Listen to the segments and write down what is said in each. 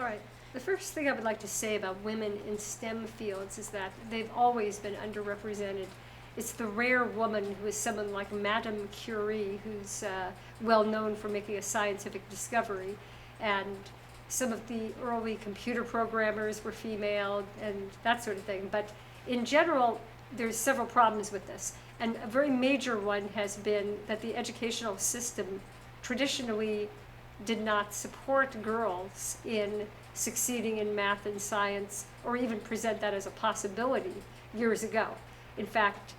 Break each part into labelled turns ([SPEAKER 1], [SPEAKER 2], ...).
[SPEAKER 1] right. The first thing I would like to say about women in STEM fields is that they've always been underrepresented. It's the rare woman who is someone like Madame Curie, who's well known for making a scientific discovery, and some of the early computer programmers were female and that sort of thing. But in general, there's several problems with this. And a very major one has been that the educational system traditionally did not support girls in succeeding in math and science, or even present that as a possibility years ago. In fact,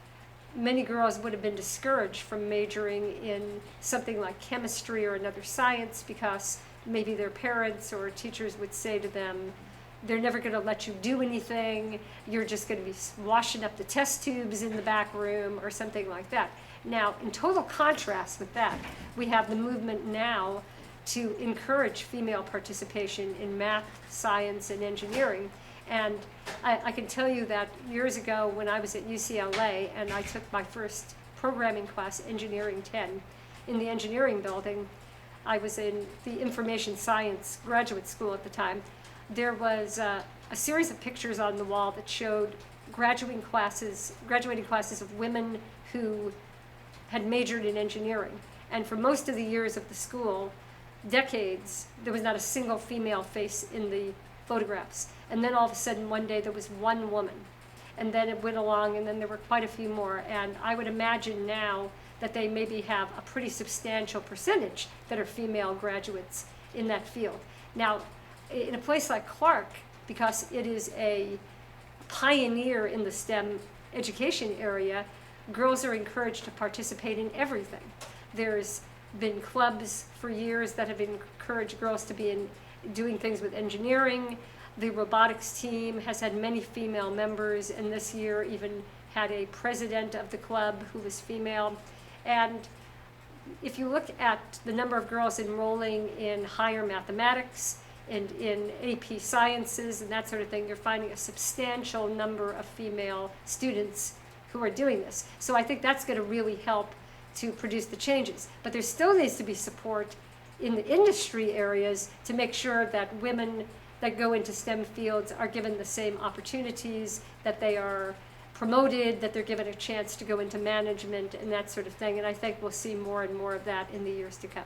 [SPEAKER 1] many girls would have been discouraged from majoring in something like chemistry or another science because maybe their parents or teachers would say to them, they're never going to let you do anything, you're just going to be washing up the test tubes in the back room or something like that. Now, in total contrast with that, we have the movement now to encourage female participation in math, science, and engineering. And I can tell you that years ago when I was at UCLA and I took my first programming class, Engineering 10, in the engineering building, I was in the information science graduate school at the time. There was a series of pictures on the wall that showed graduating classes of women who had majored in engineering. And for most of the years of the school, decades, there was not a single female face in the photographs. And then all of a sudden one day there was one woman. And then it went along and then there were quite a few more. And I would imagine now that they maybe have a pretty substantial percentage that are female graduates in that field. Now, in a place like Clark, because it is a pioneer in the STEM education area, girls are encouraged to participate in everything. There's been clubs for years that have encouraged girls to be doing things with engineering. The robotics team has had many female members, and this year even had a president of the club who was female. And if you look at the number of girls enrolling in higher mathematics and in AP sciences and that sort of thing, you're finding a substantial number of female students who are doing this. So I think that's going to really help to produce the changes. But there still needs to be support in the industry areas to make sure that women that go into STEM fields are given the same opportunities, that they are promoted, that they're given a chance to go into management and that sort of thing. And I think we'll see more and more of that in the years to come.